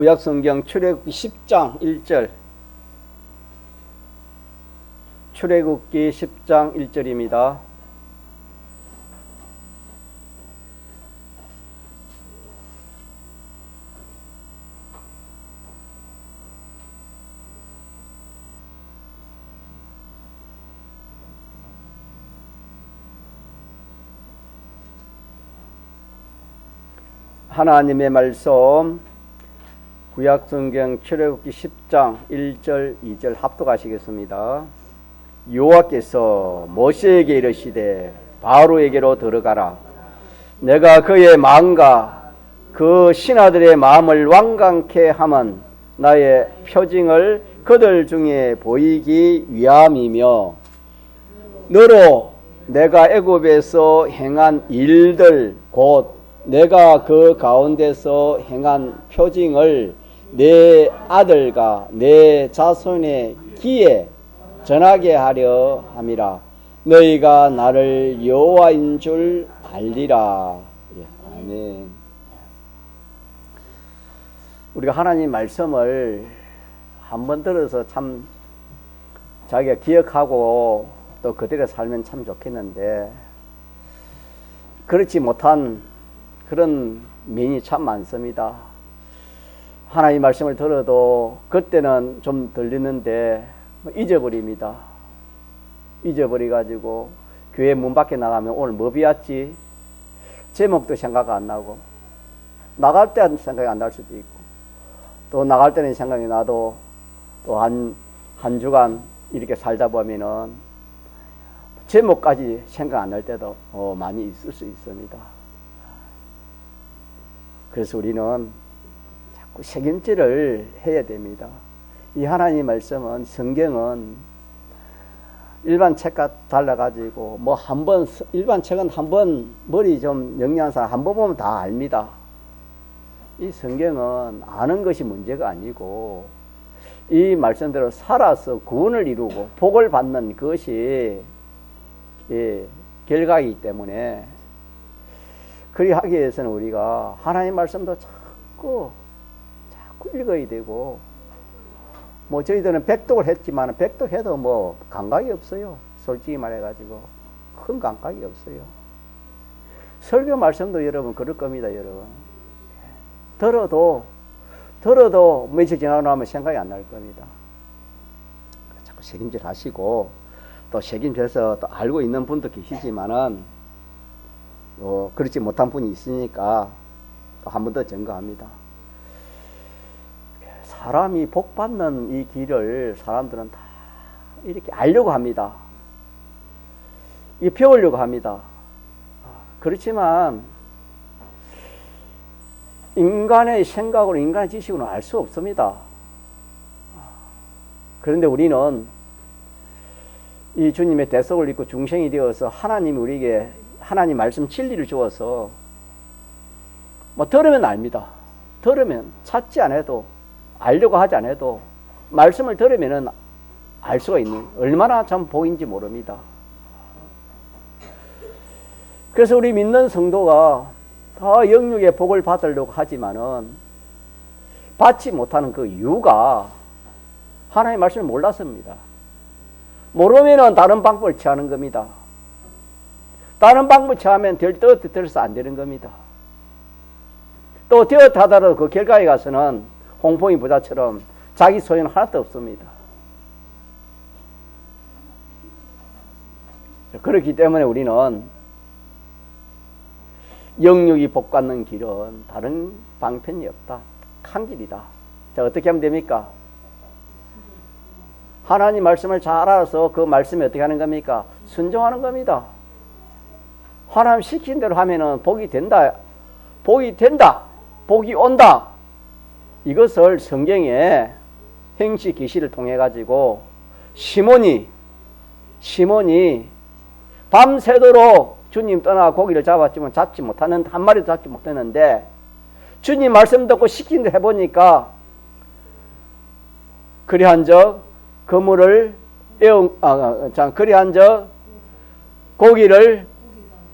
구약성경 출애굽기 10장 1절. 출애굽기 10장 1절입니다. 하나님의 말씀 구약성경 출애굽기 10장 1절 2절 합독하시겠습니다. 여호와께서 모세에게 이르시되 바로에게로 들어가라. 내가 그의 마음과 그 신하들의 마음을 완강케 함은 나의 표징을 그들 중에 보이기 위함이며 너로 내가 애굽에서 행한 일들 곧 내가 그 가운데서 행한 표징을 내 아들과 내 자손의 귀에 전하게 하려 함이라. 너희가 나를 여호와인 줄 알리라. 아멘. 우리가 하나님 말씀을 한번 들어서 참 자기가 기억하고 또 그대로 살면 참 좋겠는데 그렇지 못한 그런 면이 참 많습니다. 하나님 말씀을 들어도 그때는 좀 들리는데 잊어버립니다. 잊어버려가지고 교회 문 밖에 나가면 오늘 뭐 배웠지? 제목도 생각 안 나고 나갈 때는 생각이 안 날 수도 있고 또 나갈 때는 생각이 나도 또 한 주간 이렇게 살다 보면은 제목까지 생각 안 날 때도 많이 있을 수 있습니다. 그래서 우리는 자꾸 새김질을 해야 됩니다. 이 하나님 말씀은 성경은 일반 책과 달라가지고 뭐 한번 일반 책은 한번 머리 좀 영리한 사람 한번 보면 다 압니다. 이 성경은 아는 것이 문제가 아니고 이 말씀대로 살아서 구원을 이루고 복을 받는 것이 결과이기 때문에 그리 하기 위해서는 우리가 하나님 말씀도 자꾸 읽어야 되고 뭐 저희들은 백독을 했지만 백독해도 뭐 감각이 없어요. 솔직히 말해가지고 큰 감각이 없어요. 설교 말씀도 여러분 그럴 겁니다. 여러분 들어도 며칠 지나고 나면 생각이 안 날 겁니다. 자꾸 책임질 하시고 또 책임져서 또 알고 있는 분도 계시지만은 그렇지 못한 분이 있으니까 또 한 번 더 증거합니다. 사람이 복받는 이 길을 사람들은 다 이렇게 알려고 합니다. 이 배우려고 합니다. 그렇지만 인간의 생각으로 인간의 지식으로는 알 수 없습니다. 그런데 우리는 이 주님의 대속을 입고 중생이 되어서 하나님이 우리에게 하나님 말씀 진리를 주어서 뭐 들으면 압니다. 들으면 찾지 않아도 알려고 하지 않아도 말씀을 들으면은 알 수가 있는 얼마나 참 복인지 모릅니다. 그래서 우리 믿는 성도가 다 영육의 복을 받으려고 하지만은 받지 못하는 그 이유가 하나님의 말씀을 몰랐습니다. 모르면은 다른 방법을 취하는 겁니다. 다른 방법 취하면 되어서 안 되는 겁니다. 또 되었다 하더라도 그 결과에 가서는 홍콩이 부자처럼 자기 소유는 하나도 없습니다. 그렇기 때문에 우리는 영육이 복받는 길은 다른 방편이 없다. 한 길이다. 자, 어떻게 하면 됩니까? 하나님 말씀을 잘 알아서 그 말씀에 어떻게 하는 겁니까? 순종하는 겁니다. 하나님 시킨 대로 하면은 복이 된다. 복이 온다. 이것을 성경에 행시 계시를 통해 가지고 시몬이 밤새도록 주님 떠나 고기를 잡았지만 잡지 못하는 한 마리도 잡지 못했는데 주님 말씀 듣고 시킨 대로 해보니까 그리한적 그물을 그리한적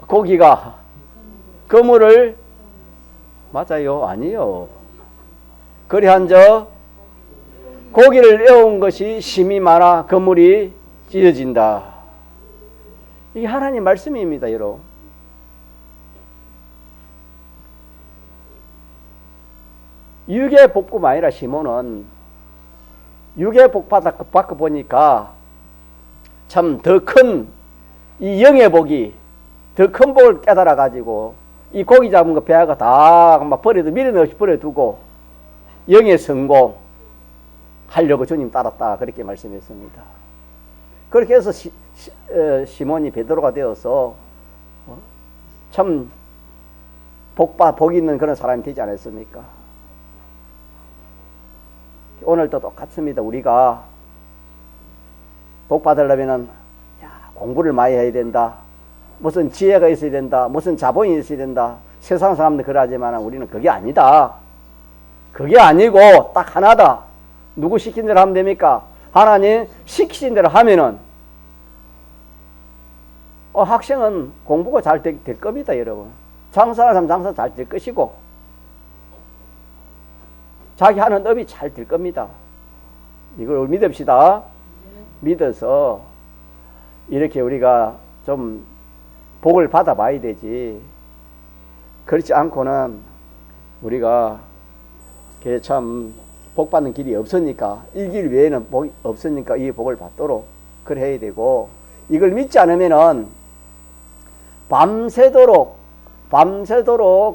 고기가 그물을 맞아요? 아니요. 그리한저 고기를 애운 것이 심이 많아 그물이 찢어진다. 이게 하나님 말씀입니다, 여러분. 육의 복뿐 아니라 시몬은 육의 복 받고 보니까 참 더 큰 이 영의 복이 더 큰 복을 깨달아 가지고 이 고기 잡은 거 배아가 다 막 버려도 미련 없이 버려두고 영의 성공 하려고 주님 따랐다 그렇게 말씀했습니다. 그렇게 해서 시몬이 베드로가 되어서 참 복 있는 그런 사람이 되지 않았습니까? 오늘도 똑같습니다. 우리가 복 받으려면은 공부를 많이 해야 된다. 무슨 지혜가 있어야 된다. 무슨 자본이 있어야 된다. 세상 사람들 그러하지만 우리는 그게 아니다. 그게 아니고 딱 하나다. 누구 시킨 대로 하면 됩니까? 하나님 시키신 대로 하면은 학생은 공부가 잘 될 겁니다, 여러분. 장사하는 사람 장사 잘 될 것이고 자기 하는 업이 잘 될 겁니다. 이걸 믿읍시다. 믿어서 이렇게 우리가 좀 복을 받아봐야 되지. 그렇지 않고는 우리가 참 복 받는 길이 없으니까 이 길 외에는 복이 없으니까 이 복을 받도록 그래 해야 되고, 이걸 믿지 않으면은 밤새도록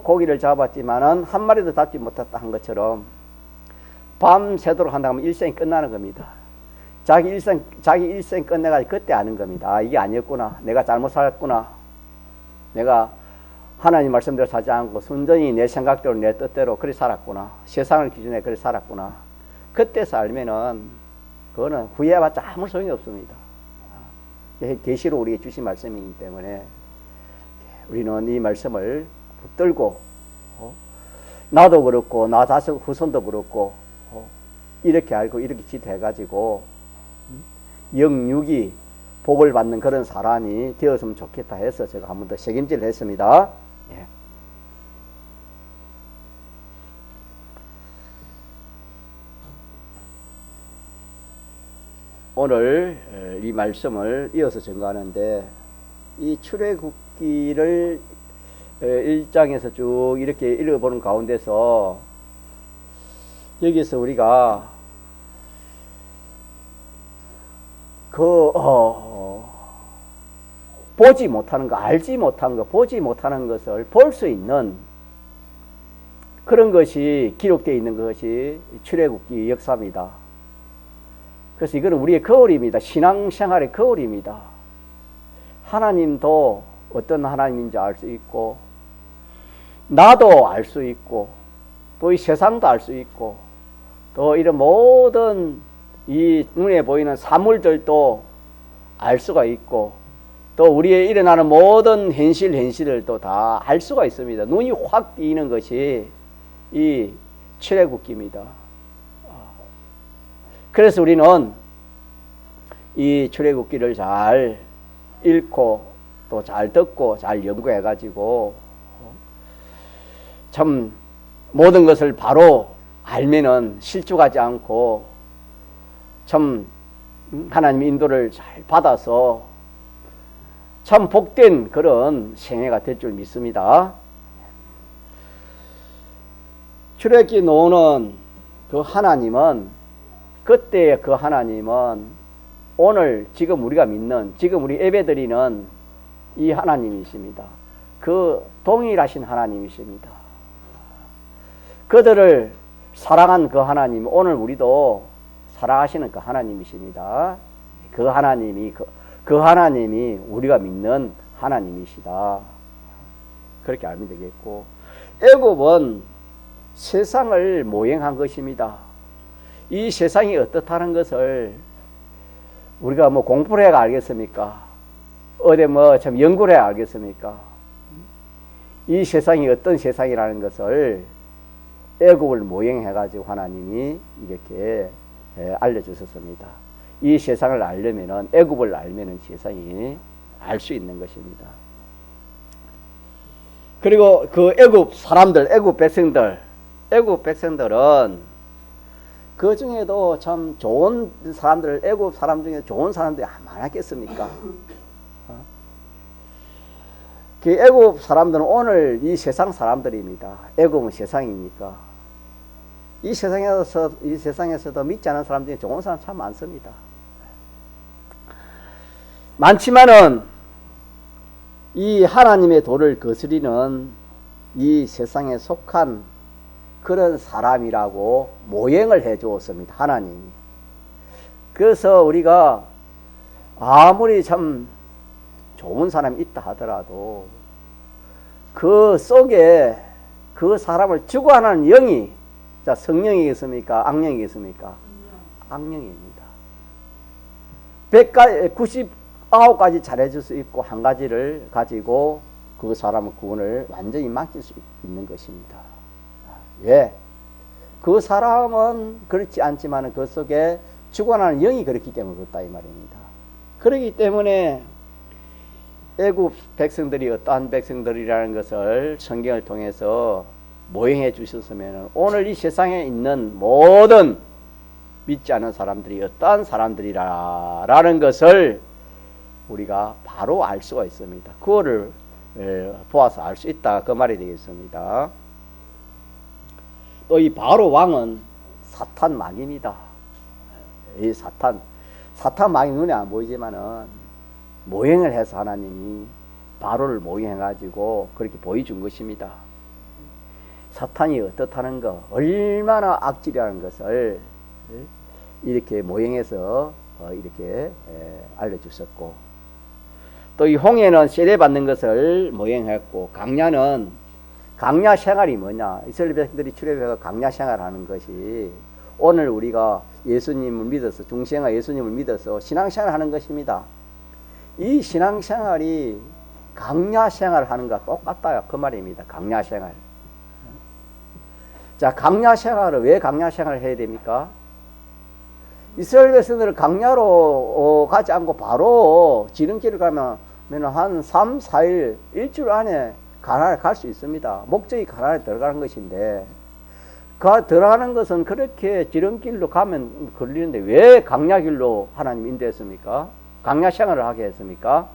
고기를 잡았지만은 한 마리도 잡지 못했다 한 것처럼 밤새도록 한다면 일생이 끝나는 겁니다. 자기 일생 끝내가지고 그때 아는 겁니다. 이게 아니었구나. 내가 잘못 살았구나. 내가 하나님 말씀대로 살지 않고 순전히 내 생각대로 내 뜻대로 그리 살았구나. 세상을 기준에 그리 살았구나. 그때서 알면은 그거는 후회해봤자 아무 소용이 없습니다. 계시로 우리에게 주신 말씀이기 때문에 우리는 이 말씀을 붙들고 나도 그렇고 나 자식 후손도 그렇고 이렇게 알고 이렇게 지도해가지고 영육이 복을 받는 그런 사람이 되었으면 좋겠다 해서 제가 한 번 더 책임질을 했습니다. 예. 오늘 이 말씀을 이어서 전가하는데 이 출애굽기를 1장에서 쭉 이렇게 읽어보는 가운데서 여기서 우리가 보지 못하는 거, 알지 못한 거, 보지 못하는 것을 볼 수 있는 그런 것이 기록되어 있는 것이 출애굽기 역사입니다. 그래서 이거는 우리의 거울입니다. 신앙생활의 거울입니다. 하나님도 어떤 하나님인지 알 수 있고 나도 알 수 있고 또 이 세상도 알 수 있고 또 이런 모든 이 눈에 보이는 사물들도 알 수가 있고 또 우리의 일어나는 모든 현실을 또 다 알 수가 있습니다. 눈이 확 띄는 것이 이 출애굽기입니다. 그래서 우리는 이 출애굽기를 잘 읽고 또 잘 듣고 잘 연구해 가지고 참 모든 것을 바로 알면은 실족하지 않고 참 하나님의 인도를 잘 받아서 참 복된 그런 생애가 될 줄 믿습니다. 출애굽기 노는 그 하나님은 그때의 그 하나님은 오늘 지금 우리가 믿는 지금 우리 예배드리는 이 하나님이십니다. 그 동일하신 하나님이십니다. 그들을 사랑한 그 하나님 오늘 우리도 사랑하시는 그 하나님이십니다. 그 하나님이 우리가 믿는 하나님이시다. 그렇게 알면 되겠고, 애굽은 세상을 모행한 것입니다. 이 세상이 어떻다는 것을 우리가 뭐 공부를 해야 알겠습니까? 어디 뭐 참 연구를 해야 알겠습니까? 이 세상이 어떤 세상이라는 것을 애굽을 모행해가지고 하나님이 이렇게 알려주셨습니다. 이 세상을 알려면은 애굽을 알면은 세상이 알 수 있는 것입니다. 그리고 그 애굽 사람들, 애굽 백성들은 그 중에도 참 좋은 사람들, 애굽 사람 중에 좋은 사람들이 많았겠습니까? 그 애굽 사람들은 오늘 이 세상 사람들입니다. 애굽은 세상이니까. 이 세상에서도 믿지 않은 사람 중에 좋은 사람 참 많습니다. 많지만은 이 하나님의 도를 거스리는 이 세상에 속한 그런 사람이라고 모형을 해 주었습니다. 하나님이. 그래서 우리가 아무리 참 좋은 사람이 있다 하더라도 그 속에 그 사람을 주관하는 영이, 자, 성령이겠습니까? 악령이겠습니까? 악령입니다. 99가지 잘해줄 수 있고 한 가지를 가지고 그 사람의 구원을 완전히 맡길 수 있는 것입니다. 왜? 그 사람은 그렇지 않지만 그 속에 주관하는 영이 그렇기 때문에 그렇다 이 말입니다. 그렇기 때문에 애굽 백성들이 어떠한 백성들이라는 것을 성경을 통해서 모형해 주셨으면 오늘 이 세상에 있는 모든 믿지 않은 사람들이 어떠한 사람들이라는 것을 우리가 바로 알 수가 있습니다. 그거를 보아서 알 수 있다, 그 말이 되겠습니다. 또 이 바로 왕은 사탄 마귀입니다. 이 사탄 마귀 눈에 안 보이지만은 모형을 해서 하나님이 바로를 모형해 가지고 그렇게 보여준 것입니다. 사탄이 어떻다는 거, 얼마나 악질이라는 것을 이렇게 모형해서 이렇게 알려주셨고, 또 이 홍해는 세례받는 것을 모형했고, 강야 생활이 뭐냐, 이스라엘 백성들이 출애굽해서 강야 생활하는 것이 오늘 우리가 예수님을 믿어서, 중생아 예수님을 믿어서 신앙생활 하는 것입니다. 이 신앙생활이 강야생활 하는 것과 똑같다, 그 말입니다. 강야생활. 자, 강야생활을 왜 강야생활을 해야 됩니까? 이스라엘 백성들은 강야로 가지 않고 바로 지름길을 가면 한 3, 4일, 일주일 안에 가나안에 갈 수 있습니다. 목적이 가나안에 들어가는 것인데, 들어가는 것은 그렇게 지름길로 가면 걸리는데 왜 강야길로 하나님 인도했습니까? 강야 생활을 하게 했습니까?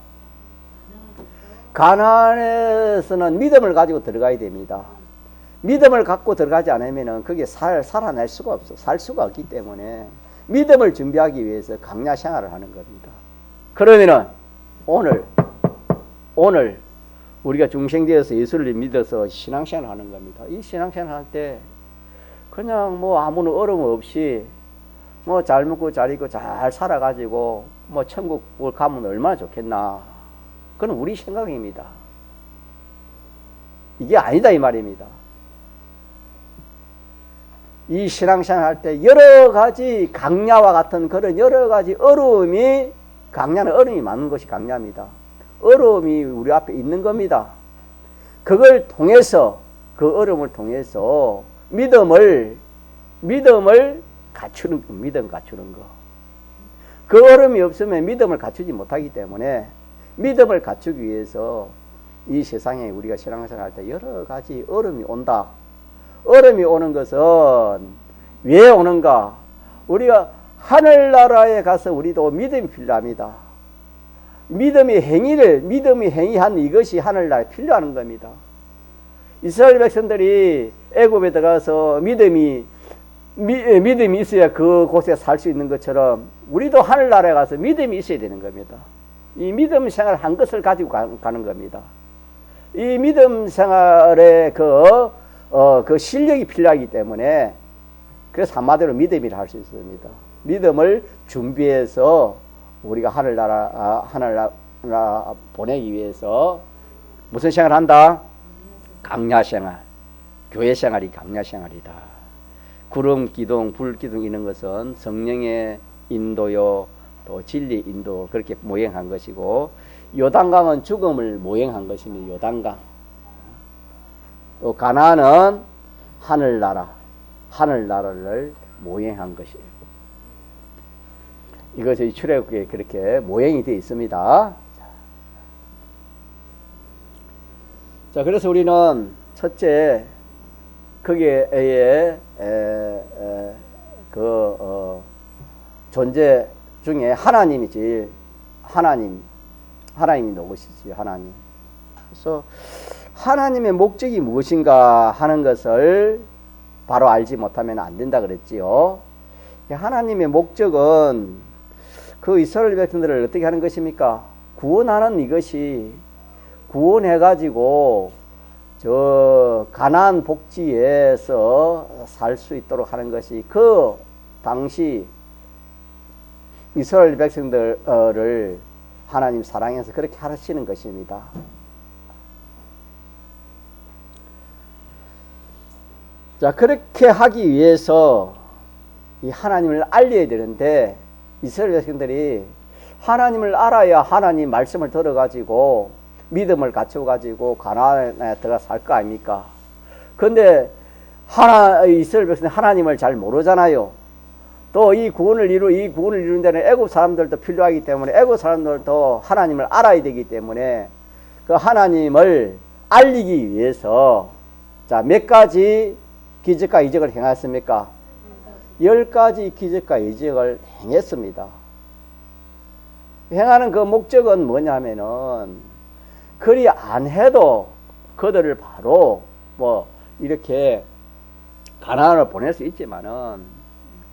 가나안에서는 믿음을 가지고 들어가야 됩니다. 믿음을 갖고 들어가지 않으면 그게 살아날 수가 없어. 살 수가 없기 때문에 믿음을 준비하기 위해서 강야 생활을 하는 겁니다. 그러면은 오늘 우리가 중생되어서 예수를 믿어서 신앙생활을 하는 겁니다. 이 신앙생활 할 때 그냥 뭐 아무런 어려움 없이 뭐 잘 먹고 잘 입고 잘 살아가지고 뭐 천국을 가면 얼마나 좋겠나. 그건 우리 생각입니다. 이게 아니다 이 말입니다. 이 신앙생활 할 때 여러 가지 강야와 같은 그런 여러 가지 어려움이, 강야는 어려움이 많은 것이 강야입니다. 어려움이 우리 앞에 있는 겁니다. 그걸 통해서, 그 어려움을 통해서 믿음을 갖추는 거, 믿음 갖추는 거. 그 어려움이 없으면 믿음을 갖추지 못하기 때문에 믿음을 갖추기 위해서 이 세상에 우리가 신앙생활 할 때 여러 가지 어려움이 온다. 어려움이 오는 것은 왜 오는가? 우리가 하늘나라에 가서 우리도 믿음이 필요합니다. 믿음이 행위한 이것이 하늘나라에 필요한 겁니다. 이스라엘 백성들이 애굽에 들어가서 믿음이 있어야 그곳에 살 수 있는 것처럼 우리도 하늘나라에 가서 믿음이 있어야 되는 겁니다. 이 믿음 생활 한 것을 가지고 가는 겁니다. 이 믿음 생활의 그 실력이 필요하기 때문에, 그래서 한마디로 믿음이라 할 수 있습니다. 믿음을 준비해서 우리가 하늘나라 보내기 위해서 무슨 생활을 한다? 강야생활. 교회생활이 강야생활이다. 구름 기둥, 불 기둥 이런 것은 성령의 인도요, 또 진리 인도, 그렇게 모형한 것이고, 요단강은 죽음을 모형한 것입니다. 요단강. 또 가나안은 하늘나라를 모형한 것이에요. 이것이 출애굽기에 그렇게 모형이 되어 있습니다. 자, 그래서 우리는 첫째, 거기에 그 존재 중에 하나님이 제일 하나님이 누구시지? 하나님. 그래서 하나님의 목적이 무엇인가 하는 것을 바로 알지 못하면 안 된다 그랬지요. 하나님의 목적은 그 이스라엘 백성들을 어떻게 하는 것입니까? 구원하는 이것이 구원해가지고 저 가나안 복지에서 살 수 있도록 하는 것이 그 당시 이스라엘 백성들을 하나님 사랑해서 그렇게 하시는 것입니다. 자, 그렇게 하기 위해서 이 하나님을 알려야 되는데 이스라엘 백성들이 하나님을 알아야 하나님 말씀을 들어가지고 믿음을 갖춰가지고 가나안에 들어가 살 거 아닙니까? 근데 이스라엘 백성이 하나님을 잘 모르잖아요. 또 이 구원을 이루는 데는 애굽 사람들도 필요하기 때문에 애굽 사람들도 하나님을 알아야 되기 때문에 그 하나님을 알리기 위해서 자, 몇 가지 기적과 이적을 행했습니까? 10가지 기적과 이적을 행했습니다. 행하는 그 목적은 뭐냐면은 그리 안 해도 그들을 바로 뭐 이렇게 가나안으로 보낼 수 있지만은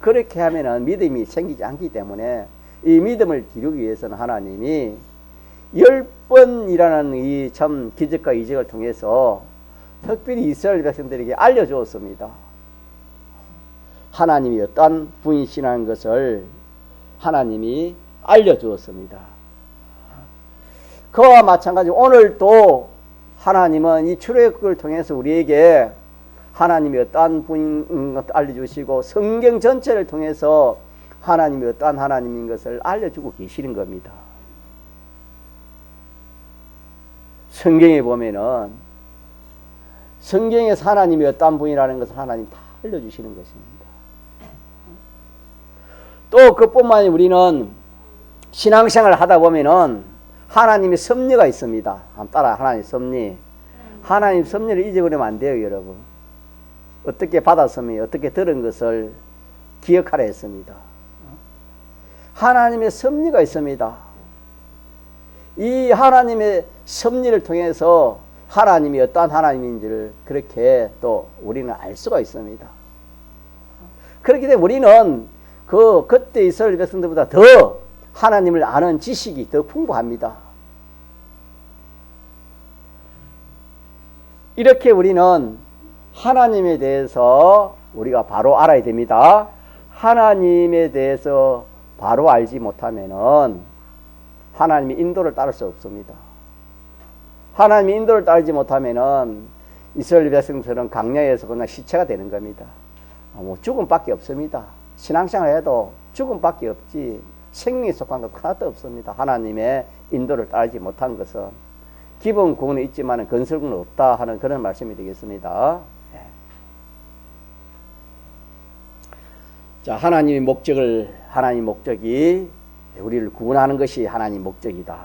그렇게 하면은 믿음이 생기지 않기 때문에 이 믿음을 기르기 위해서는 하나님이 10번이라는 이 참 기적과 이적을 통해서 특별히 이스라엘 백성들에게 알려주었습니다. 하나님이 어떤 분이시라는 것을 하나님이 알려주었습니다. 그와 마찬가지로 오늘도 하나님은 이 출애굽을 통해서 우리에게 하나님이 어떠한 분인 것을 알려주시고 성경 전체를 통해서 하나님이 어떠한 하나님인 것을 알려주고 계시는 겁니다. 성경에 보면은 성경에서 하나님이 어떠한 분이라는 것을 하나님 다 알려주시는 것입니다. 또 그뿐만 아니라 우리는 신앙생활을 하다 보면은 하나님의 섭리가 있습니다. 한번 따라 하나님의 섭리. 하나님 섭리를 잊어버리면 안 돼요, 여러분. 어떻게 받았으면 어떻게 들은 것을 기억하라 했습니다. 하나님의 섭리가 있습니다. 이 하나님의 섭리를 통해서 하나님이 어떠한 하나님인지를 그렇게 또 우리는 알 수가 있습니다. 그렇기 때문에 우리는 그때 이스라엘 백성들보다 더 하나님을 아는 지식이 더 풍부합니다. 이렇게 우리는 하나님에 대해서 우리가 바로 알아야 됩니다. 하나님에 대해서 바로 알지 못하면은 하나님의 인도를 따를 수 없습니다. 하나님의 인도를 따르지 못하면은 이스라엘 백성처럼 강야에서 그냥 시체가 되는 겁니다. 뭐 죽음밖에 없습니다. 신앙생활 해도 죽음밖에 없지 생명에 속한 것 하나도 없습니다. 하나님의 인도를 따르지 못한 것은 기본 구원은 있지만 건설구는 없다 하는 그런 말씀이 되겠습니다. 자, 하나님의 목적이 우리를 구원하는 것이 하나님의 목적이다.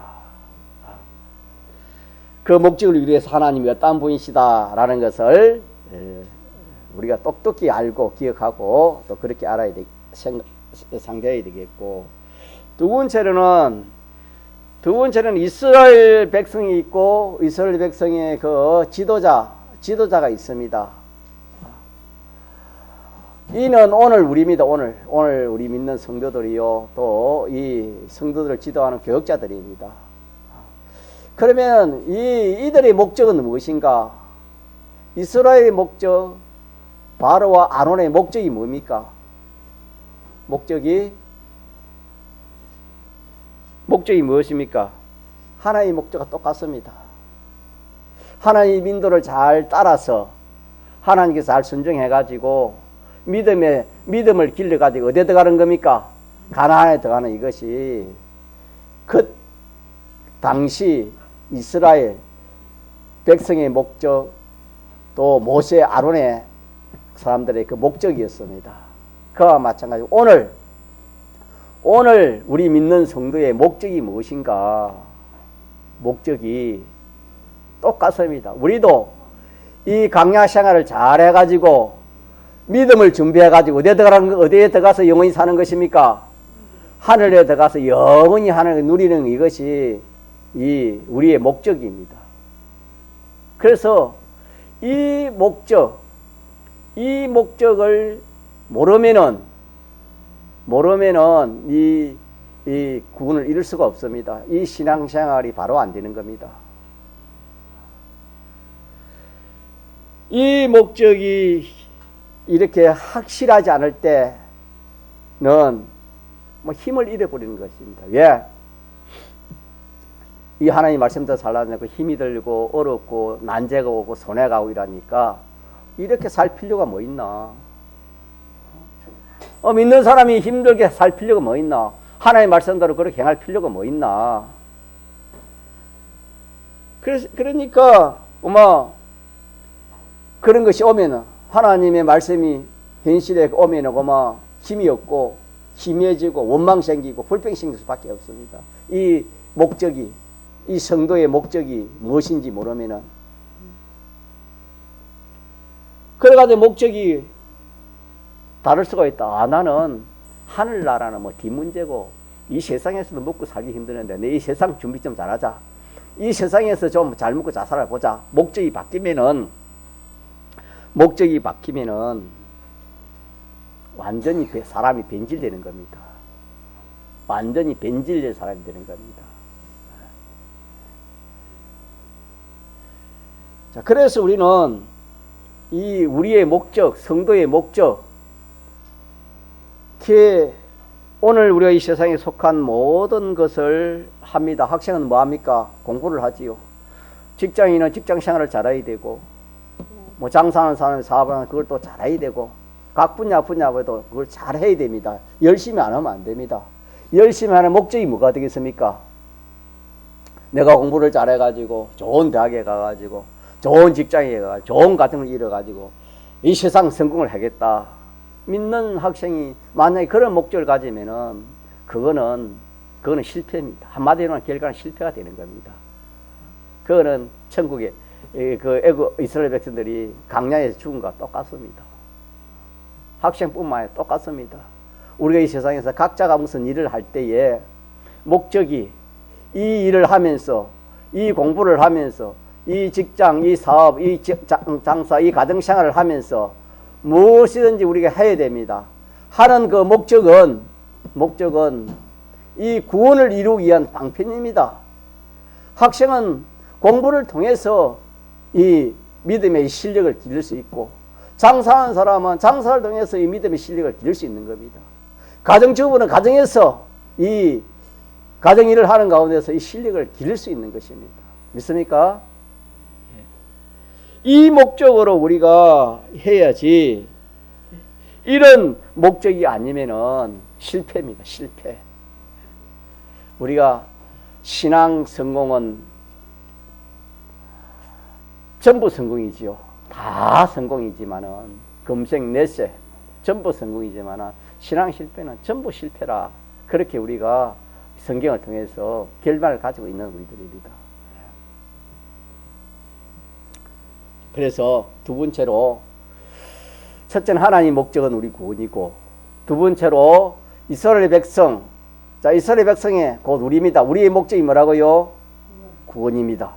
그 목적을 위해서 하나님이 어떤 분이시다 라는 것을 우리가 똑똑히 알고 기억하고 또 그렇게 알아야 상대해야 되겠고, 두 번째로는 이스라엘 백성이 있고 이스라엘 백성의 그 지도자가 있습니다. 이는 오늘 우리입니다. 오늘 우리 믿는 성도들이요, 또 이 성도들을 지도하는 교역자들입니다. 그러면 이들의 목적은 무엇인가? 이스라엘의 목적, 바로와 아론의 목적이 뭡니까? 목적이 무엇입니까? 하나님의 목적과 똑같습니다. 하나님의 인도를 잘 따라서 하나님께서 잘 순종해가지고 믿음을 길러가지고 어디에 들어가는 겁니까? 가나안에 들어가는 이것이 그 당시 이스라엘 백성의 목적, 또 모세 아론의 사람들의 그 목적이었습니다. 그와 마찬가지로 오늘 우리 믿는 성도의 목적이 무엇인가? 목적이 똑같습니다. 우리도 이 강야 생활을 잘 해가지고 믿음을 준비해가지고 어디에 들어가서 영원히 사는 것입니까? 하늘에 들어가서 영원히 하늘을 누리는 이것이 이 우리의 목적입니다. 그래서 이 목적을 모르면은 이 구원을 이룰 수가 없습니다. 이 신앙생활이 바로 안 되는 겁니다. 이 목적이 이렇게 확실하지 않을 때는 뭐 힘을 잃어버리는 것입니다. 왜? 이 하나님 말씀대로 살려고 힘이 들고 어렵고 난제가 오고 손해가 오고 이러니까 이렇게 살 필요가 뭐 있나? 믿는 사람이 힘들게 살 필요가 뭐 있나? 하나님 말씀대로 그렇게 행할 필요가 뭐 있나? 그러니까 그런 것이 오면은 하나님의 말씀이 현실에 오면은 힘이 없고 희미해지고 원망 생기고 불평 생길 수밖에 없습니다. 이 목적이 이 성도의 목적이 무엇인지 모르면은 그래가지고 목적이 다를 수가 있다. 나는 하늘나라는 뒷문제고 이 세상에서도 먹고 살기 힘드는데 내 이 세상 준비 좀 잘하자. 이 세상에서 좀 잘 먹고 잘 살아보자. 목적이 바뀌면은 완전히 사람이 변질되는 겁니다. 완전히 변질된 사람이 되는 겁니다. 자, 그래서 우리는 이 우리의 목적, 성도의 목적, 오늘 우리가 이 세상에 속한 모든 것을 합니다. 학생은 뭐 합니까? 공부를 하지요. 직장인은 직장 생활을 잘해야 되고, 장사하는 사람은 사업하는 그걸 또 잘해야 되고, 각 분야에도 그걸 잘해야 됩니다. 열심히 안 하면 안 됩니다. 열심히 하는 목적이 뭐가 되겠습니까? 내가 공부를 잘해가지고 좋은 대학에 가가지고 좋은 직장에 가가지고 좋은 가정을 이뤄가지고 이 세상 성공을 하겠다. 믿는 학생이 만약에 그런 목적을 가지면은 그거는 실패입니다. 한마디로는 결과는 실패가 되는 겁니다. 그거는 천국에 이스라엘 백성들이 강야에서 죽은 것과 똑같습니다. 학생뿐만 아니라 똑같습니다. 우리가 이 세상에서 각자가 무슨 일을 할 때에 목적이 이 일을 하면서 이 공부를 하면서 이 직장, 이 사업, 이 장사, 이 가정생활을 하면서 무엇이든지 우리가 해야 됩니다. 하는 그 목적은 이 구원을 이루기 위한 방편입니다. 학생은 공부를 통해서 이 믿음의 실력을 기를 수 있고, 장사하는 사람은 장사를 통해서 이 믿음의 실력을 기를 수 있는 겁니다. 가정주부는 가정에서 이 가정일을 하는 가운데서 이 실력을 기를 수 있는 것입니다. 믿습니까? 이 목적으로 우리가 해야지, 이런 목적이 아니면은 실패입니다. 실패. 우리가 신앙 성공은 전부 성공이지요. 다 성공이지만은 금생 내세 전부 성공이지만은 신앙 실패는 전부 실패라. 그렇게 우리가 성경을 통해서 결말을 가지고 있는 우리들입니다. 그래서 두 번째로, 첫째는 하나님 목적은 우리 구원이고, 두 번째로 이스라엘 백성, 자, 이스라엘 백성의 곧 우리입니다. 우리의 목적이 뭐라고요? 구원입니다.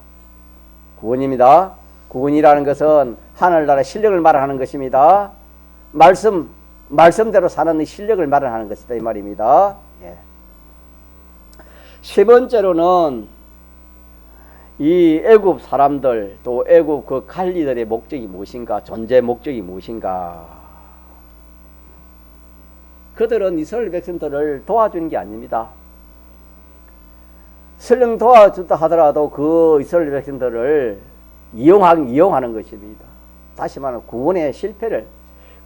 구원입니다. 구원이라는 것은 하늘나라의 실력을 말하는 것입니다. 말씀대로 사는 이 실력을 말하는 것이다 이 말입니다. 예. 세 번째로는 이 애굽 사람들, 또 애굽 그 관리들의 목적이 무엇인가, 존재 목적이 무엇인가. 그들은 이스라엘 백성들을 도와주는 게 아닙니다. 설령 도와준다 하더라도 그 이스라엘 백성들을 이용하는 것입니다. 다시 말하면 구원의 실패를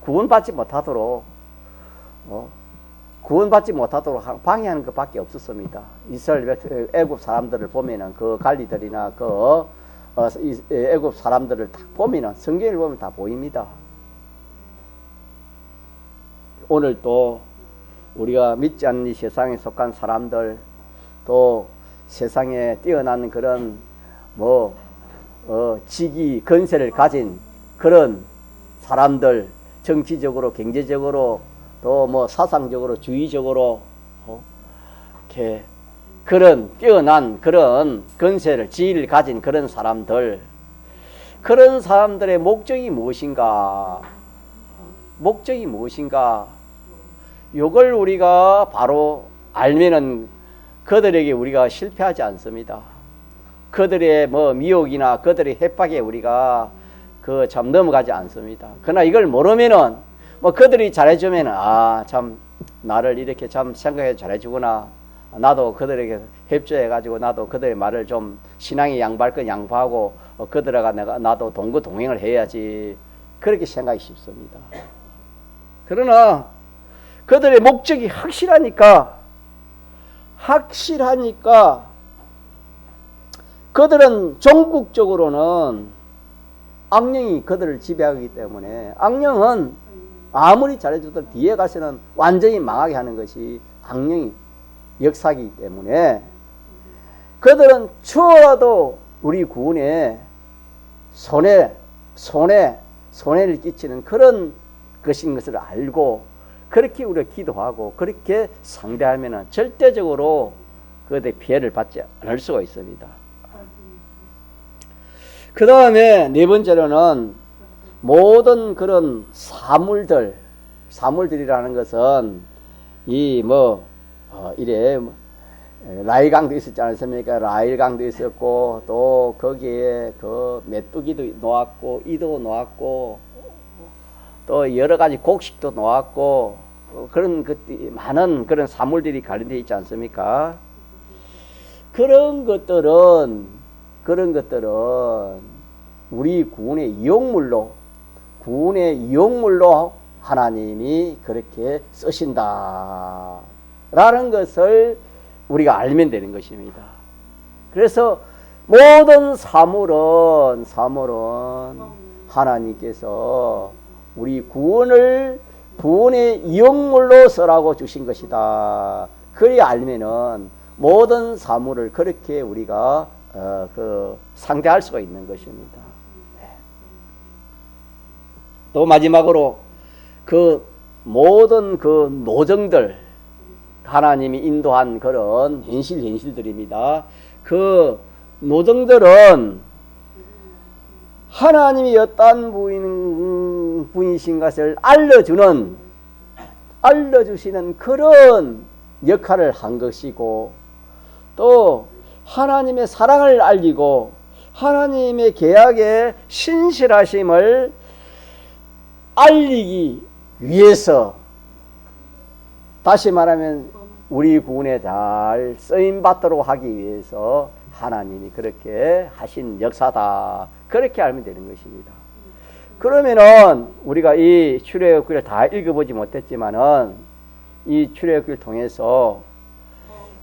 구원받지 못하도록 방해하는 것밖에 없었습니다. 이스라엘 애굽 사람들을 보면은 그 관리들이나 애굽 사람들을 딱 보면은 성경을 보면 다 보입니다. 오늘 또 우리가 믿지 않는 이 세상에 속한 사람들, 또 세상에 뛰어난 그런 직위 건세를 가진 그런 사람들, 정치적으로 경제적으로 또 사상적으로 주의적으로 이렇게 그런 뛰어난 그런 건세를 지위를 가진 그런 사람들, 그런 사람들의 목적이 무엇인가? 목적이 무엇인가? 요걸 우리가 바로 알면은 그들에게 우리가 실패하지 않습니다. 그들의 뭐 미혹이나 그들의 협박에 우리가 그 참 넘어가지 않습니다. 그러나 이걸 모르면은 뭐 그들이 잘해주면은 아, 참 나를 이렇게 참 생각해 잘해주구나. 나도 그들에게 협조해가지고 나도 그들의 말을 좀 신앙에 양보할 건 양보하고 그들과 나도 동거 동행을 해야지. 그렇게 생각이 쉽습니다. 그러나 그들의 목적이 확실하니까 그들은 종국적으로는 악령이 그들을 지배하기 때문에 악령은 아무리 잘해줘도 뒤에 가서는 완전히 망하게 하는 것이 악령이 역사이기 때문에 그들은 추워도 우리 구원에 손해를 끼치는 그런 것인 것을 알고 그렇게 우리가 기도하고 그렇게 상대하면 절대적으로 그들의 피해를 받지 않을 수가 있습니다. 그 다음에 네 번째로는 모든 그런 사물들이라는 것은 이래 라일강도 있었지 않습니까? 라일강도 있었고 또 거기에 그 메뚜기도 놓았고 이도 놓았고 또 여러 가지 곡식도 놓았고 그런 많은 그런 사물들이 관련되어 있지 않습니까? 그런 것들은 우리 구원의 이용물로 하나님이 그렇게 쓰신다 라는 것을 우리가 알면 되는 것입니다. 그래서 모든 사물은 하나님께서 우리 구원의 이용물로 쓰라고 주신 것이다. 그리 알면은 모든 사물을 그렇게 우리가 상대할 수가 있는 것입니다. 또 마지막으로 그 모든 그 노정들 하나님이 인도한 그런 현실들입니다. 그 노정들은 하나님이 어떤 분이신 것을 알려주시는 그런 역할을 한 것이고 또 하나님의 사랑을 알리고 하나님의 계약의 신실하심을 알리기 위해서 다시 말하면 우리 구원에 잘 쓰임받도록 하기 위해서 하나님이 그렇게 하신 역사다. 그렇게 알면 되는 것입니다. 그러면은 우리가 이 출애굽기를 다 읽어보지 못했지만은 이 출애굽기를 통해서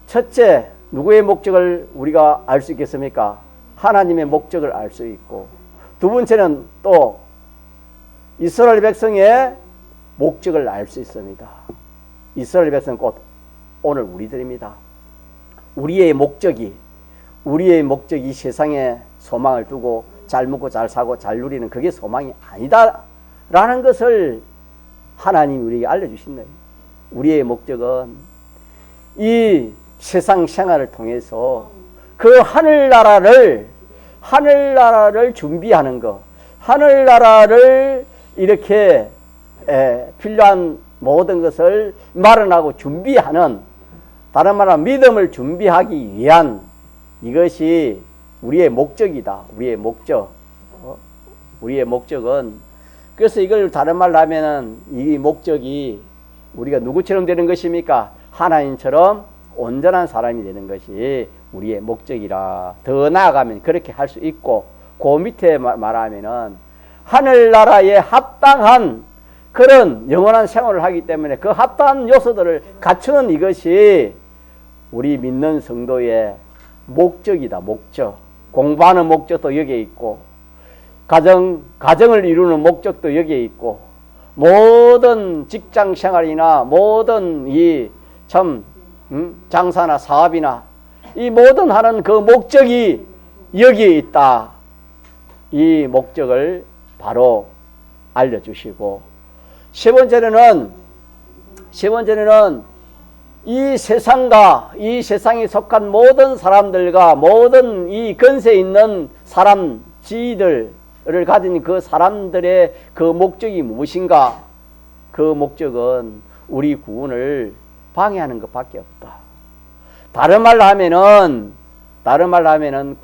첫째 누구의 목적을 우리가 알 수 있겠습니까? 하나님의 목적을 알 수 있고 두 번째는 또 이스라엘 백성의 목적을 알 수 있습니다. 이스라엘 백성은 곧 오늘 우리들입니다. 우리의 목적이 세상에 소망을 두고 잘 먹고 잘 사고 잘 누리는 그게 소망이 아니다라는 것을 하나님이 우리에게 알려주신 거예요. 우리의 목적은 이 세상 생활을 통해서 그 하늘나라를 준비하는 것, 하늘나라를 이렇게 필요한 모든 것을 마련하고 준비하는, 다른 말로 믿음을 준비하기 위한 이것이 우리의 목적이다. 우리의 목적. 우리의 목적은, 그래서 이걸 다른 말로 하면은 이 목적이 우리가 누구처럼 되는 것입니까? 하나님처럼 온전한 사람이 되는 것이 우리의 목적이라. 더 나아가면 그렇게 할 수 있고, 그 밑에 말하면은 하늘나라에 합당한 그런 영원한 생활을 하기 때문에 그 합당한 요소들을 갖추는 이것이 우리 믿는 성도의 목적이다. 목적. 공부하는 목적도 여기에 있고, 가정을 이루는 목적도 여기에 있고, 모든 직장 생활이나 모든 장사나 사업이나 이 모든 하는 그 목적이 여기에 있다. 이 목적을 바로 알려주시고, 세 번째는 이 세상과 이 세상에 속한 모든 사람들과 모든 이 근세 있는 사람, 지위들을 가진 그 사람들의 그 목적이 무엇인가? 그 목적은 우리 구원을 방해하는 것밖에 없다. 다른 말로 하면은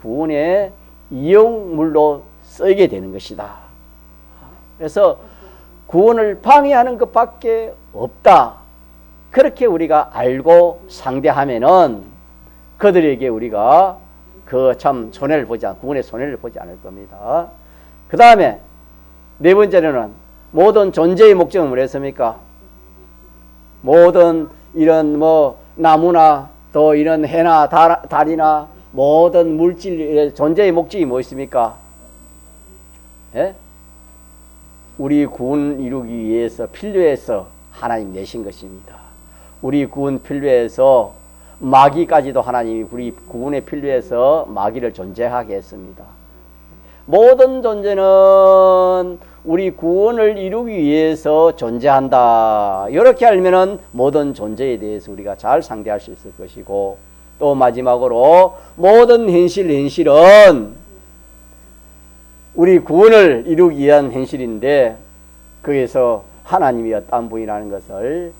구원의 이용물로 쓰이게 되는 것이다. 그래서 구원을 방해하는 것밖에 없다. 그렇게 우리가 알고 상대하면은 그들에게 우리가 그 참 손해를 구원의 손해를 보지 않을 겁니다. 그 다음에 네 번째로는 모든 존재의 목적은 뭐랬습니까? 모든 이런 뭐 나무나 또 이런 해나 달이나 모든 물질 존재의 목적이 무엇입니까? 예? 우리 구원 이루기 위해서 필요해서 하나님 내신 것입니다. 우리 구원 필요해서 마귀까지도 하나님이 우리 구원에 필요해서 마귀를 존재하게 했습니다. 모든 존재는 우리 구원을 이루기 위해서 존재한다. 이렇게 알면은 모든 존재에 대해서 우리가 잘 상대할 수 있을 것이고, 또 마지막으로 모든 현실은 우리 구원을 이루기 위한 현실인데 거기에서 하나님이 어떤 분이라는 것을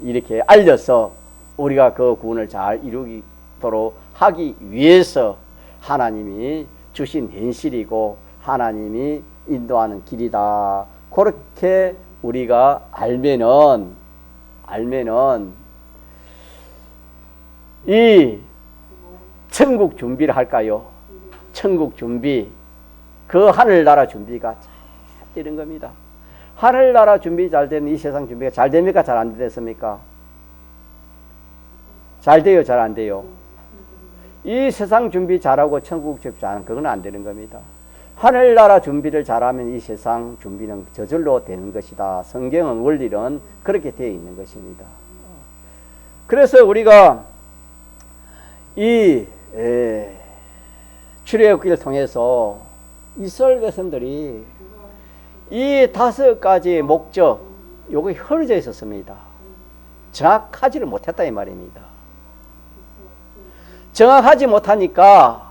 이렇게 알려서 우리가 그 구원을 잘 이루도록 하기 위해서 하나님이 주신 현실이고 하나님이 인도하는 길이다. 그렇게 우리가 알면은 이 천국 준비를 할까요? 천국 준비, 그 하늘나라 준비가 잘 되는 겁니다. 하늘나라 준비 잘 되는 이 세상 준비가 잘 됩니까? 잘 안 됐습니까? 잘 돼요? 잘 안 돼요? 이 세상 준비 잘하고 천국 준비 잘하는 그건 안 되는 겁니다. 하늘나라 준비를 잘하면 이 세상 준비는 저절로 되는 것이다. 성경은 원리는 그렇게 되어 있는 것입니다. 그래서 우리가 이 출애굽기를 통해서 이스라엘 백성들이 이 5가지의 목적 요거 흐려져 있었습니다. 정확하지를 못했다 이 말입니다. 정확하지 못하니까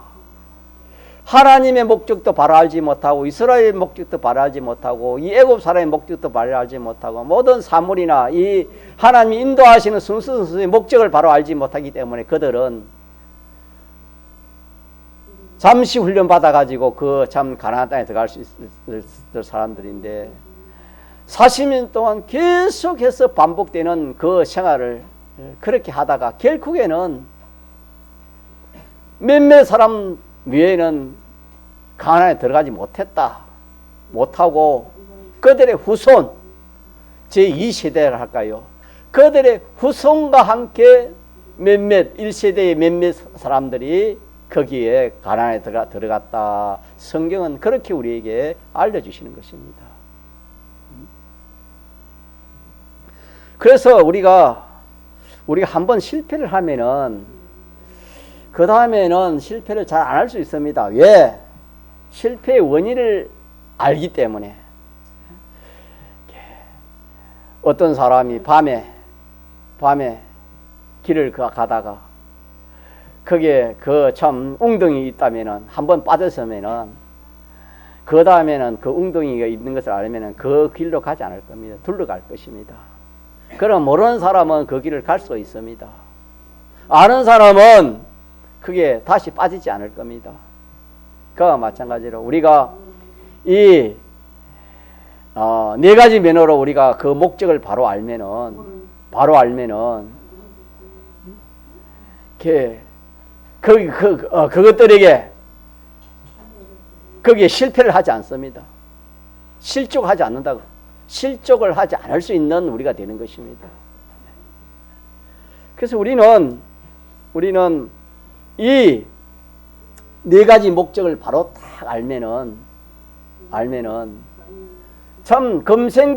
하나님의 목적도 바로 알지 못하고 이스라엘의 목적도 바로 알지 못하고 이 애굽 사람의 목적도 바로 알지 못하고 모든 사물이나 이 하나님이 인도하시는 순수의 목적을 바로 알지 못하기 때문에 그들은 잠시 훈련 받아가지고 그 참 가나안 땅에 들어갈 수 있을 사람들인데 40년 동안 계속해서 반복되는 그 생활을 그렇게 하다가 결국에는 몇몇 사람 외에는 가나안에 들어가지 못하고 그들의 후손 제2세대를 할까요? 그들의 후손과 함께 몇몇 1세대의 몇몇 사람들이 거기에 가나안에 들어갔다. 성경은 그렇게 우리에게 알려주시는 것입니다. 그래서 우리가 한번 실패를 하면은 그 다음에는 실패를 잘 안 할 수 있습니다. 왜? 실패의 원인을 알기 때문에. 어떤 사람이 밤에 길을 가다가 거기에 그 참 웅덩이 있다면은 한번 빠졌으면은 그 다음에는 그 웅덩이가 있는 것을 알면은 그 길로 가지 않을 겁니다. 둘러갈 것입니다. 그럼 모르는 사람은 그 길을 갈 수 있습니다. 아는 사람은 그게 다시 빠지지 않을 겁니다. 그와 마찬가지로 우리가 이 4가지 면허로 우리가 그 목적을 바로 알면은 그것들에게 거기에 실패를 하지 않습니다. 실족하지 않는다고. 실족을 하지 않을 수 있는 우리가 되는 것입니다. 그래서 우리는 이 4가지 목적을 바로 딱 알면은 참 금생도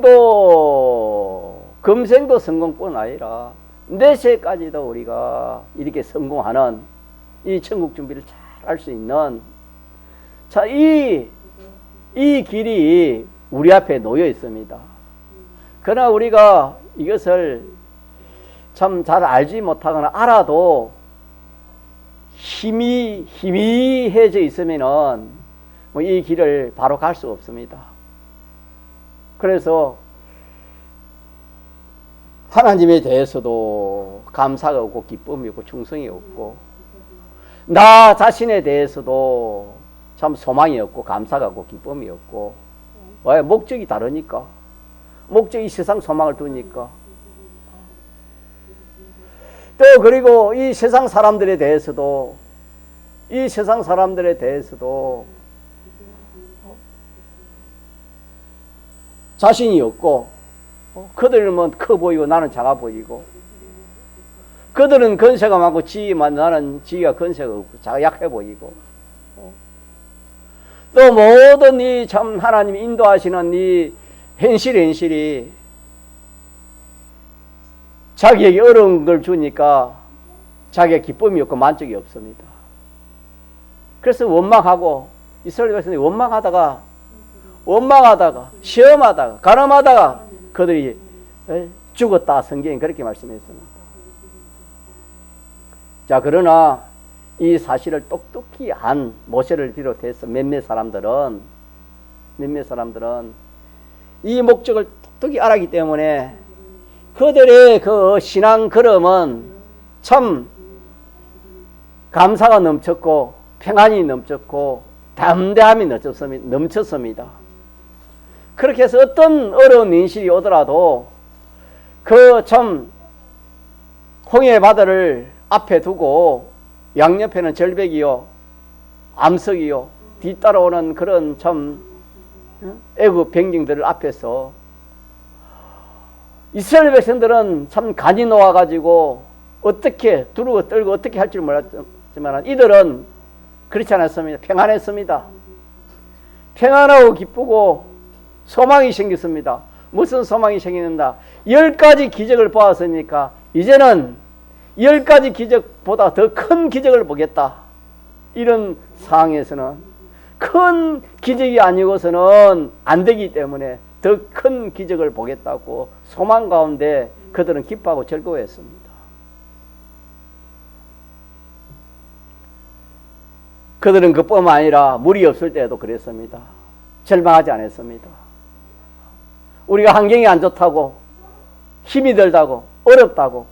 성공뿐 아니라 내세까지도 우리가 이렇게 성공하는 이 천국 준비를 잘 할 수 있는 자, 이 길이 우리 앞에 놓여 있습니다. 그러나 우리가 이것을 참 잘 알지 못하거나 알아도 희미해져 있으면은 뭐 이 길을 바로 갈 수 없습니다. 그래서 하나님에 대해서도 감사가 없고 기쁨이 없고 충성이 없고, 나 자신에 대해서도 참 소망이 없고 감사가 없고 기쁨이 없고, 왜? 목적이 다르니까. 목적이 세상 소망을 두니까. 또 그리고 이 세상 사람들에 대해서도 자신이 없고, 그들은 커 보이고 나는 작아 보이고, 그들은 건세가 많고 지위만, 나는 지위가 건세가 없고 약해 보이고, 또 모든 이 참 하나님 인도하시는 이 현실이 자기에게 어려운 걸 주니까 자기의 기쁨이 없고 만족이 없습니다. 그래서 원망하고, 이스라엘 백성들이 원망하다가 시험하다가 가늠하다가 그들이 죽었다. 성경이 그렇게 말씀했습니다. 자, 그러나 이 사실을 똑똑히 안 모세를 비롯해서 몇몇 사람들은 이 목적을 똑똑히 알았기 때문에 그들의 그 신앙 걸음은 참 감사가 넘쳤고 평안이 넘쳤고 담대함이 넘쳤습니다. 그렇게 해서 어떤 어려운 인실이 오더라도 그 참 홍해 바다를 앞에 두고 양옆에는 절벽이요 암석이요 뒤따라오는 그런 참 애국 병정들을 앞에서 이스라엘 백성들은 참 간이 놓아가지고 어떻게 두르고 떨고 어떻게 할 줄 몰랐지만 이들은 그렇지 않았습니다. 평안했습니다. 평안하고 기쁘고 소망이 생겼습니다. 무슨 소망이 생기는가? 10가지 기적을 보았으니까 이제는 10가지 기적보다 더 큰 기적을 보겠다. 이런 상황에서는 큰 기적이 아니고서는 안 되기 때문에 더 큰 기적을 보겠다고 소망 가운데 그들은 기뻐하고 즐거워했습니다. 그들은 그뿐만 아니라 물이 없을 때에도 그랬습니다. 절망하지 않았습니다. 우리가 환경이 안 좋다고 힘이 들다고 어렵다고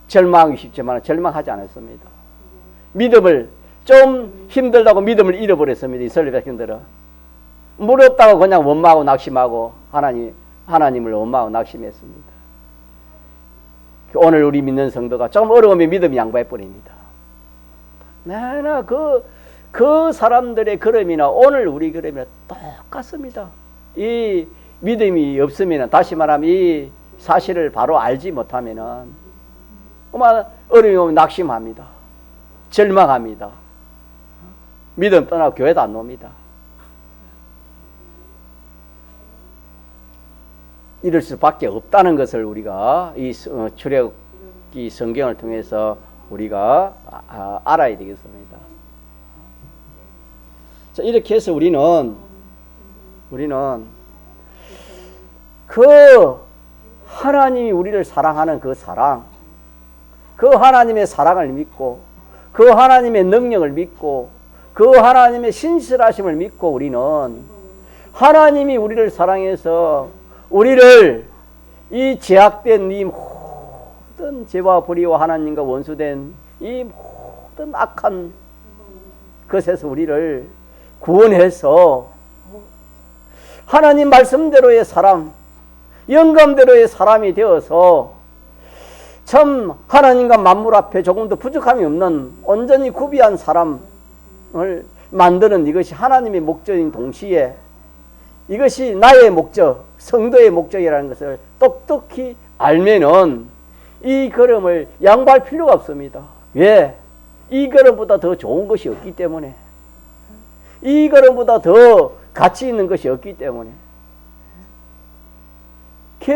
절망하기 쉽지만 절망하지 않았습니다. 믿음을 좀 힘들다고 믿음을 잃어버렸습니다. 이스라엘 백성들은 물 없다고 그냥 원망하고 낙심하고 하나님을 원망하고 낙심했습니다. 오늘 우리 믿는 성도가 좀 어려우면 믿음이 양보해버립니다. 그 사람들의 걸음이나 오늘 우리 걸음이나 똑같습니다. 이 믿음이 없으면, 다시 말하면 이 사실을 바로 알지 못하면은 어려움이 오면 낙심합니다. 절망합니다. 믿음 떠나고 교회도 안 놉니다. 이럴 수밖에 없다는 것을 우리가 이 출애굽기 성경을 통해서 우리가 알아야 되겠습니다. 자, 이렇게 해서 우리는 그 하나님이 우리를 사랑하는 그 사랑, 그 하나님의 사랑을 믿고 그 하나님의 능력을 믿고 그 하나님의 신실하심을 믿고 우리는 하나님이 우리를 사랑해서 우리를 이 제약된 이 모든 죄와 불의와 하나님과 원수된 이 모든 악한 것에서 우리를 구원해서 하나님 말씀대로의 사람, 영감대로의 사람이 되어서 참 하나님과 만물 앞에 조금도 부족함이 없는 온전히 구비한 사람을 만드는 이것이 하나님의 목적인 동시에 이것이 나의 목적, 성도의 목적이라는 것을 똑똑히 알면은 이 걸음을 양보할 필요가 없습니다. 왜? 이 걸음보다 더 좋은 것이 없기 때문에, 이 걸음보다 더 가치 있는 것이 없기 때문에.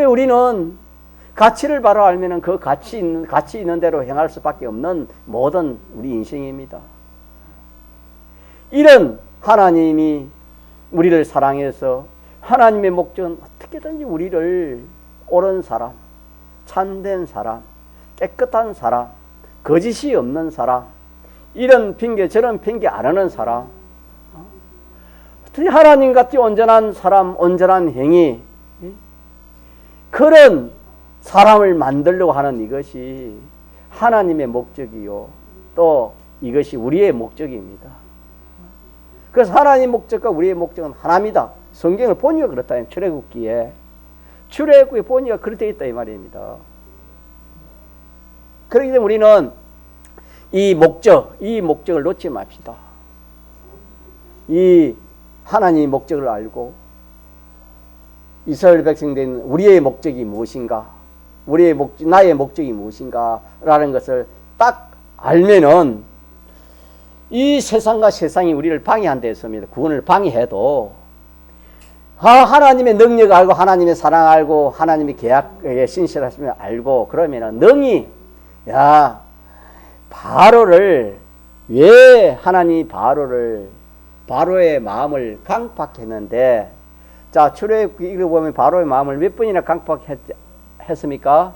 우리는 가치를 바로 알면은 그 가치 있는 대로 행할 수밖에 없는 모든 우리 인생입니다. 이런 하나님이 우리를 사랑해서 하나님의 목적은 어떻게든지 우리를 옳은 사람, 참된 사람, 깨끗한 사람, 거짓이 없는 사람, 이런 핑계 저런 핑계 안 하는 사람, 하나님같이 온전한 사람, 온전한 행위, 그런 사람을 만들려고 하는 이것이 하나님의 목적이요, 또 이것이 우리의 목적입니다. 그래서 하나님의 목적과 우리의 목적은 하나입니다. 성경을 보니까 그렇다. 출애굽기에 보니까 그렇게 있다 이 말입니다. 그렇기 때문에 우리는 이 목적을 놓지 맙시다. 이 하나님의 목적을 알고 이스라엘 백성된 우리의 목적이 무엇인가, 나의 목적이 무엇인가라는 것을 딱 알면은 이 세상과 세상이 우리를 방해한다 했습니다. 구원을 방해해도 하나님의 능력을 알고 하나님의 사랑 알고 하나님의 계약에 신실하시면 알고 그러면은 능히 바로를 왜 하나님이 바로의 마음을 강팍했는데, 자 출애굽기 읽어보면 바로의 마음을 몇 번이나 강팍했습니까?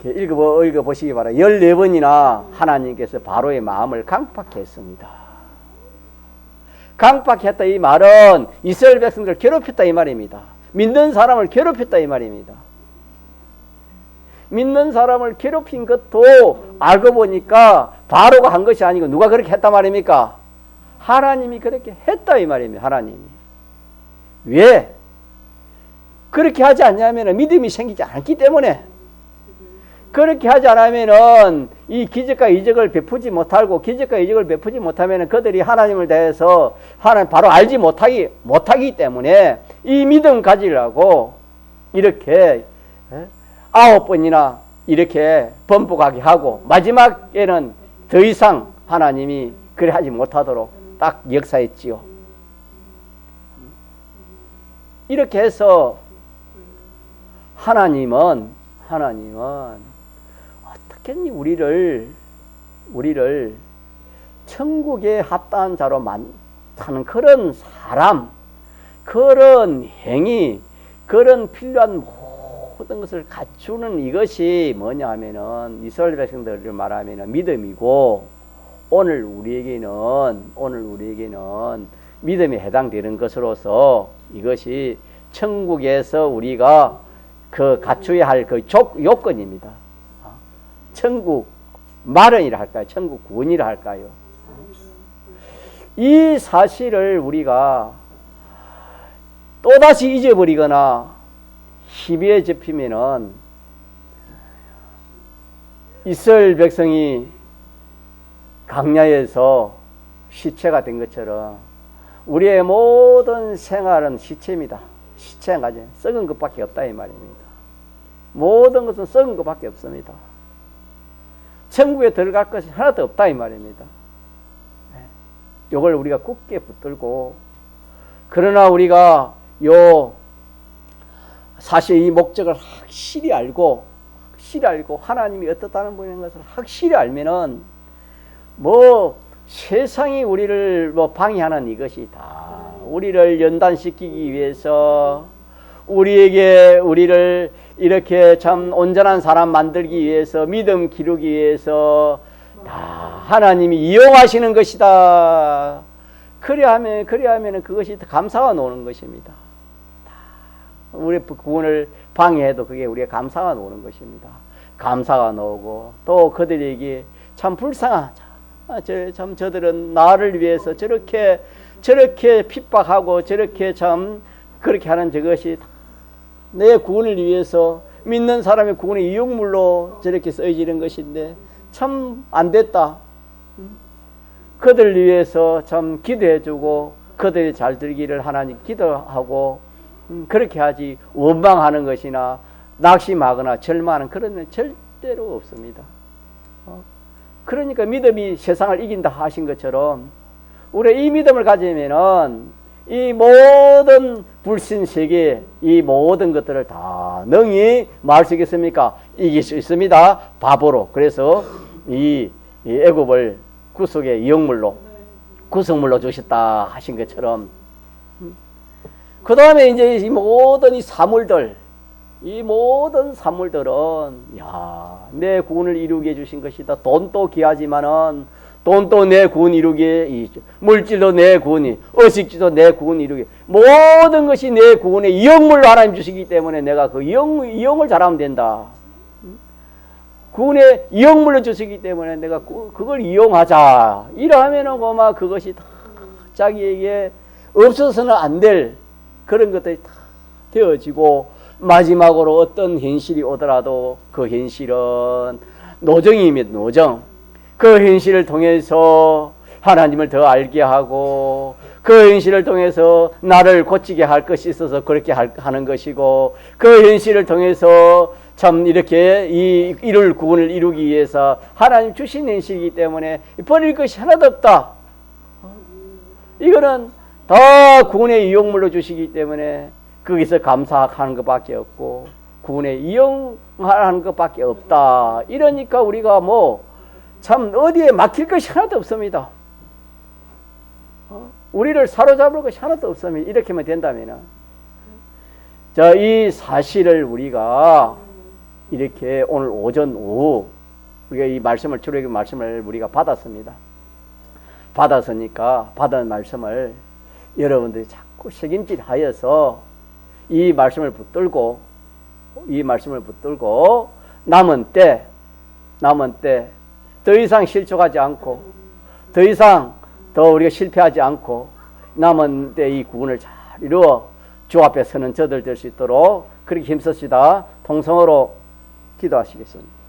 읽어보시기 바랍니다. 14번이나 하나님께서 바로의 마음을 강팍했습니다. 강팍했다 이 말은 이스라엘 백성들을 괴롭혔다 이 말입니다. 믿는 사람을 괴롭혔다 이 말입니다. 믿는 사람을 괴롭힌 것도 알고 보니까 바로가 한 것이 아니고 누가 그렇게 했단 말입니까? 하나님이 그렇게 했다 이 말입니다. 하나님이. 왜? 그렇게 하지 않냐면 믿음이 생기지 않기 때문에. 그렇게 하지 않으면은 이 기적과 이적을 베푸지 못하고, 기적과 이적을 베푸지 못하면은 그들이 하나님을 대해서 하나님 바로 알지 못하기 때문에 이 믿음 가지려고 이렇게 9번이나 이렇게 번복하게 하고 마지막에는 더 이상 하나님이 그래 하지 못하도록 딱 역사했지요. 이렇게 해서 하나님은 어떻게 우리를 천국에 합당한 자로 하는 그런 사람, 그런 행위, 그런 필요한 모든 것을 갖추는 이것이 뭐냐 하면은 이스라엘 백성들을 말하면은 믿음이고, 오늘 우리에게는 믿음에 해당되는 것으로서 이것이 천국에서 우리가 그 갖춰야 할 그 요건입니다. 천국 마련이라 할까요? 천국 구원이라 할까요? 이 사실을 우리가 또다시 잊어버리거나 희비에 접히면은 이스라엘 백성이 강야에서 시체가 된 것처럼 우리의 모든 생활은 시체입니다. 시체 가지 썩은 것밖에 없다 이 말입니다. 모든 것은 썩은 것밖에 없습니다. 천국에 들어갈 것이 하나도 없다 이 말입니다. 이걸 우리가 굳게 붙들고, 그러나 우리가 사실 이 목적을 확실히 알고 하나님이 어떻다는 분인 것을 확실히 알면은 세상이 우리를 방해하는 이것이 다 우리를 연단시키기 위해서, 우리를 이렇게 참 온전한 사람 만들기 위해서, 믿음 기르기 위해서 다 하나님이 이용하시는 것이다. 그래야면 그것이 감사가 노는 것입니다. 우리 구원을 방해해도 그게 우리의 감사가 노는 것입니다. 감사가 나오고, 또 그들에게 참 불쌍하다. 저들은 나를 위해서 저렇게 핍박하고 저렇게 참 그렇게 하는 저것이 내 구원을 위해서, 믿는 사람의 구원의 이용물로 저렇게 쓰여지는 것인데 참 안 됐다. 그들 위해서 참 기도해주고 그들이 잘 되기를 하나님 기도하고, 그렇게 하지 원망하는 것이나 낙심하거나 절망하는 그런 건 절대로 없습니다. 그러니까 믿음이 세상을 이긴다 하신 것처럼 우리 이 믿음을 가지면은 이 모든 불신세계, 이 모든 것들을 다 능히 말 수 있겠습니까? 이길 수 있습니다. 바보로. 그래서 이 애굽을 구속의 이용물로, 구속물로 주셨다 하신 것처럼, 그 다음에 이제 이 모든 이 사물들, 이 모든 산물들은 내 구원을 이루게 해주신 것이다. 돈도 귀하지만은 돈도 내 구원 이루기에, 물질도 내 구원이, 의식주도 내 구원 이루기, 모든 것이 내 구원의 이용물로 하나님 주시기 때문에 내가 그 이용을 잘하면 된다. 구원의 이용물로 주시기 때문에 내가 그걸 이용하자. 이러면은 고마 그것이 다 자기에게 없어서는 안 될 그런 것들이 다 되어지고, 마지막으로 어떤 현실이 오더라도 그 현실은 노정입니다. 노정. 그 현실을 통해서 하나님을 더 알게 하고, 그 현실을 통해서 나를 고치게 할 것이 있어서 그렇게 하는 것이고, 그 현실을 통해서 참 이렇게 이룰 구원을 이루기 위해서 하나님 주신 현실이기 때문에 버릴 것이 하나도 없다. 이거는 다 구원의 이용물로 주시기 때문에 거기서 감사하는 것밖에 없고 구원에 이용하는 것밖에 없다. 이러니까 우리가 참 어디에 막힐 것이 하나도 없습니다. 우리를 사로잡을 것이 하나도 없습니다. 이렇게만 된다면은. 자, 이 사실을 우리가 이렇게 오늘 오전 오후 우리가 이 말씀을, 출애굽 말씀을 우리가 받았습니다. 받았으니까 받은 말씀을 여러분들이 자꾸 책임질하여서 이 말씀을 붙들고 남은 때 더 이상 실족하지 않고, 더 이상 더 우리가 실패하지 않고 남은 때 이 구원을 잘 이루어 주 앞에 서는 저들 될 수 있도록 그렇게 힘쓰시다. 통성으로 기도하시겠습니다.